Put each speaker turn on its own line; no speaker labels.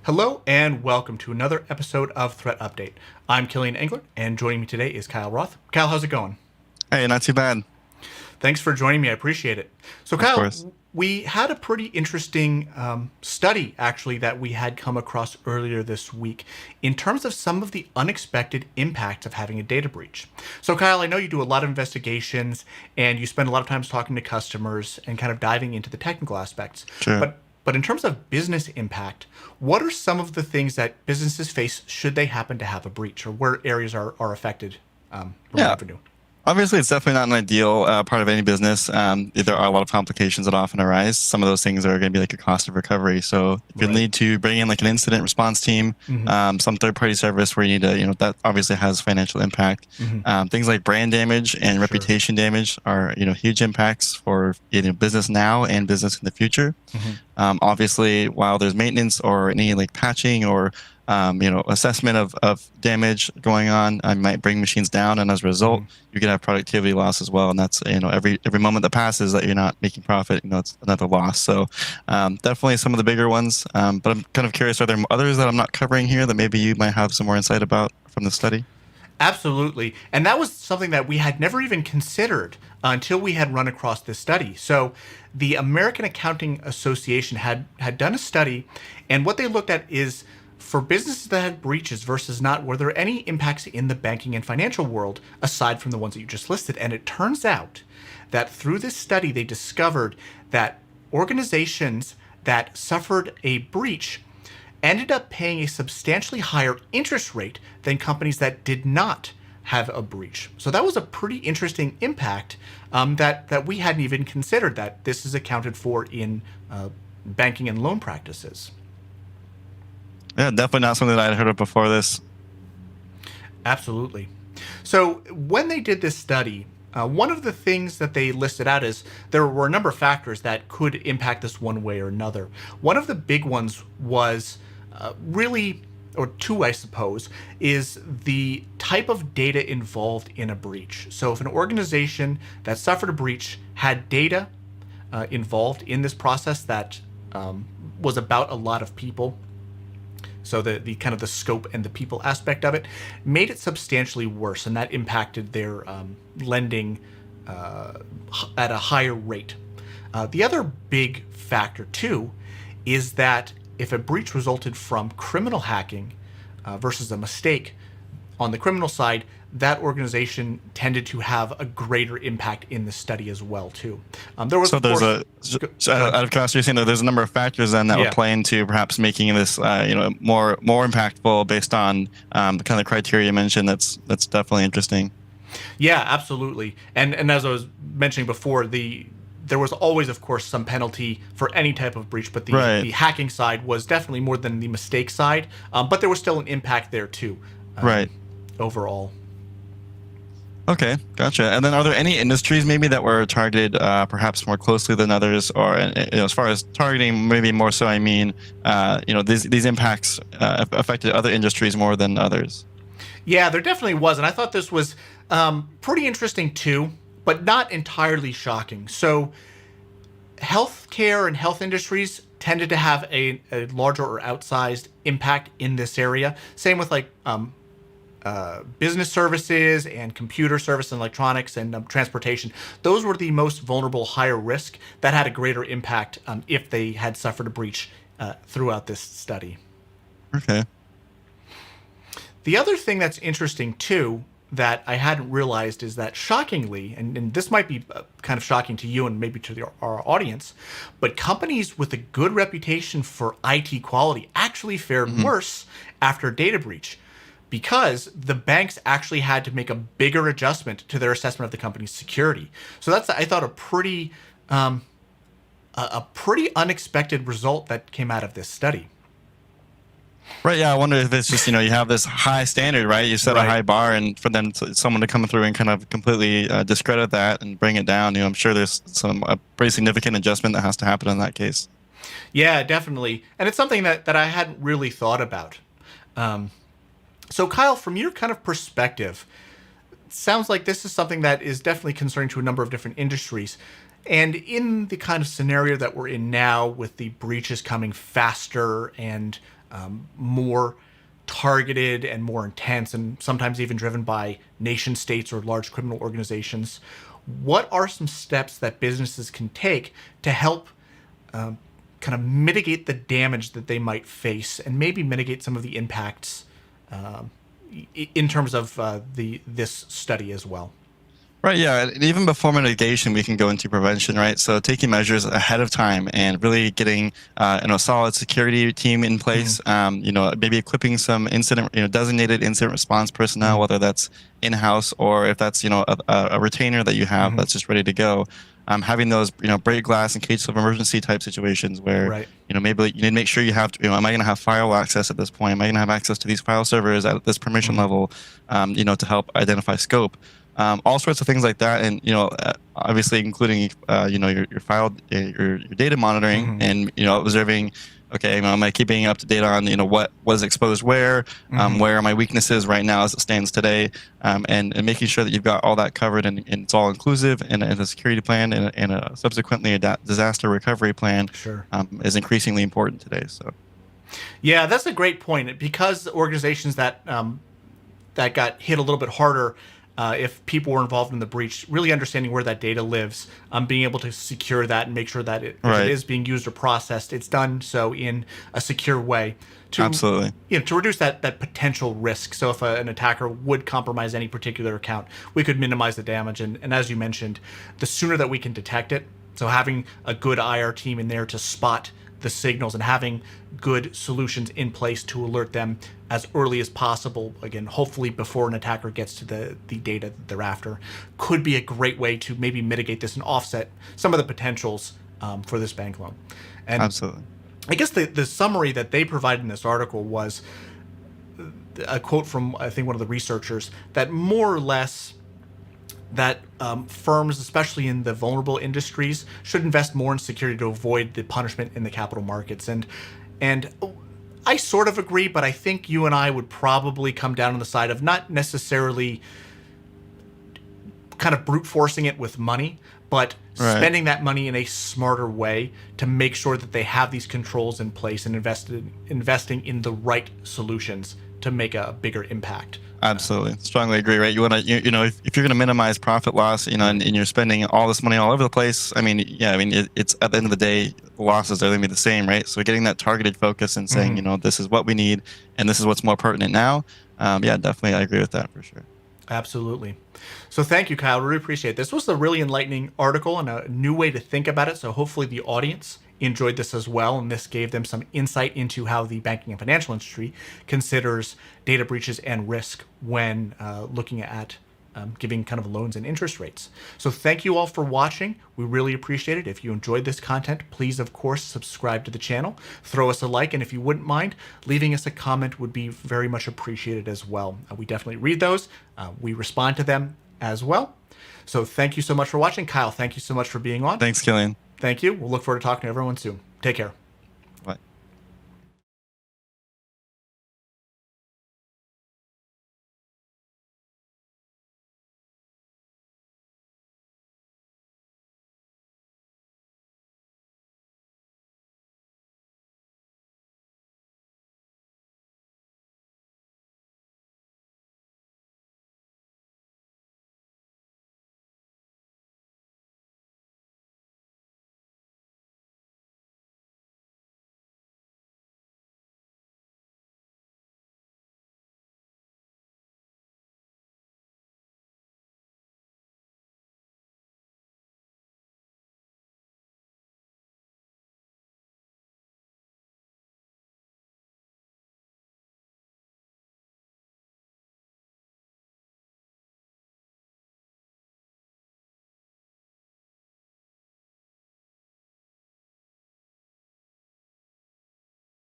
Hello and welcome to another episode of Threat Update. I'm Kilian Engler, and joining me today is Kyle Roth. Kyle, how's it going?
Hey, not too bad.
Thanks for joining me. I appreciate it. So,
Of
Kyle,
course.
we had a pretty interesting study, actually, that we had come across earlier this week in terms of some of the unexpected impacts of having a data breach. So, Kyle, I know you do a lot of investigations and you spend a lot of time talking to customers and kind of diving into the technical aspects.
Sure.
But in terms of business impact, what are some of the things that businesses face should they happen to have a breach, or where areas are affected from
Yeah.
revenue?
Obviously, it's definitely not an ideal part of any business. There are a lot of complications that often arise. Some of those things are going to be like a cost of recovery. So if you
Right.
need to bring in like an incident response team,
Hmm.
some third-party service where you need to, that obviously has financial impact.
Hmm.
Things like brand damage and
Sure.
reputation damage are, huge impacts for business now and business in the future.
Hmm.
Obviously, while there's maintenance or any like patching or assessment of damage going on, I might bring machines down, and as a result,
Hmm.
you can have productivity loss as well. And that's every moment that passes that you're not making profit, it's another loss. So definitely some of the bigger ones. But I'm kind of curious, are there others that I'm not covering here that maybe you might have some more insight about from the study?
Absolutely. And that was something that we had never even considered until we had run across this study. So the American Accounting Association had done a study, and what they looked at is for businesses that had breaches versus not, were there any impacts in the banking and financial world aside from the ones that you just listed? And it turns out that through this study, they discovered that organizations that suffered a breach ended up paying a substantially higher interest rate than companies that did not have a breach. So that was a pretty interesting impact that we hadn't even considered, that this is accounted for in banking and loan practices.
Yeah, definitely not something that I'd heard of before this.
Absolutely. So when they did this study, one of the things that they listed out is there were a number of factors that could impact this one way or another. One of the big ones was really, or two, I suppose, is the type of data involved in a breach. So if an organization that suffered a breach had data involved in this process that was about a lot of people, so the kind of the scope and the people aspect of it made it substantially worse, and that impacted their lending at a higher rate. The other big factor, too, is that if a breach resulted from criminal hacking versus a mistake, on the criminal side, that organization tended to have a greater impact in the study as well, too. There was,
So
of
there's
course,
out of curiosity, you're saying that there's a number of factors then that would
yeah.
play into perhaps making this, more impactful based on the kind of criteria you mentioned. That's definitely interesting.
Yeah, absolutely. And as I was mentioning before, there was always, of course, some penalty for any type of breach, but
Right,
the hacking side was definitely more than the mistake side. But there was still an impact there too,
right.
overall.
Okay, gotcha. And then are there any industries maybe that were targeted perhaps more closely than others, or as far as targeting, maybe more so? I mean, these impacts affected other industries more than others.
Yeah, there definitely was, and I thought this was pretty interesting too, but not entirely shocking. So, healthcare and health industries tended to have a larger or outsized impact in this area. Same with like business services and computer service and electronics and transportation. Those were the most vulnerable, higher risk that had a greater impact if they had suffered a breach throughout this study.
Okay.
The other thing that's interesting too that I hadn't realized is that, shockingly, and this might be kind of shocking to you and maybe to our audience, but companies with a good reputation for IT quality actually fared
Hmm.
worse after a data breach, because the banks actually had to make a bigger adjustment to their assessment of the company's security. So that's, I thought, a pretty unexpected result that came out of this study.
Right. Yeah. I wonder if it's just, you have this high standard, right? You set a
Right.
high bar, and for someone to come through and kind of completely discredit that and bring it down, I'm sure there's some pretty significant adjustment that has to happen in that case.
Yeah, definitely. And it's something that I hadn't really thought about. So, Kyle, from your kind of perspective, it sounds like this is something that is definitely concerning to a number of different industries. And in the kind of scenario that we're in now, with the breaches coming faster and more targeted and more intense, and sometimes even driven by nation states or large criminal organizations, what are some steps that businesses can take to help kind of mitigate the damage that they might face, and maybe mitigate some of the impacts in terms of this study as well?
Right, yeah. And even before mitigation, we can go into prevention, right? So taking measures ahead of time and really getting a solid security team in place. Maybe equipping some designated incident response personnel, whether that's in-house or if that's a retainer that you have that's just ready to go. Having those break glass in case of emergency type situations where
Right.
maybe you need to make sure you have am I going to have firewall access at this point? Am I going to have access to these file servers at this permission level? To help identify scope. All sorts of things like that, and obviously including your file, your data monitoring, and observing. Okay, am I keeping up to date on what was exposed where are my weaknesses right now as it stands today, and making sure that you've got all that covered and it's all inclusive and a security plan and subsequently a disaster recovery plan.
Sure.
Is increasingly important today. So.
Yeah, that's a great point, because organizations that got hit a little bit harder. If people were involved in the breach, really understanding where that data lives, being able to secure that and make sure that if it is being used or processed, it's done so in a secure way to
Absolutely.
To reduce that potential risk. So if an attacker would compromise any particular account, we could minimize the damage. And as you mentioned, the sooner that we can detect it, so having a good IR team in there to spot the signals and having good solutions in place to alert them as early as possible, again, hopefully before an attacker gets to the data that they're after, could be a great way to maybe mitigate this and offset some of the potentials for this bank loan. And
Absolutely.
I guess the summary that they provided in this article was a quote from, I think, one of the researchers, that more or less that firms, especially in the vulnerable industries, should invest more in security to avoid the punishment in the capital markets. And I sort of agree, but I think you and I would probably come down on the side of not necessarily kind of brute forcing it with money, but spending that money in a smarter way to make sure that they have these controls in place and investing in the right solutions to make a bigger impact.
Absolutely, strongly agree. Right, you want to, if you're going to minimize profit loss, and you're spending all this money all over the place. It's at the end of the day, losses are going to be the same, right? So getting that targeted focus and saying, this is what we need, and this is what's more pertinent now. Definitely, I agree with that for sure.
Absolutely. So thank you, Kyle. Really appreciate it. This was a really enlightening article and a new way to think about it. So hopefully the audience enjoyed this as well, and this gave them some insight into how the banking and financial industry considers data breaches and risk when looking at giving kind of loans and interest rates. So thank you all for watching. We really appreciate it. If you enjoyed this content, please, of course, subscribe to the channel, throw us a like, and if you wouldn't mind, leaving us a comment would be very much appreciated as well. We definitely read those. We respond to them as well. So thank you so much for watching. Kyle, thank you so much for being on.
Thanks, Kilian.
Thank you. We'll look forward to talking to everyone soon. Take care.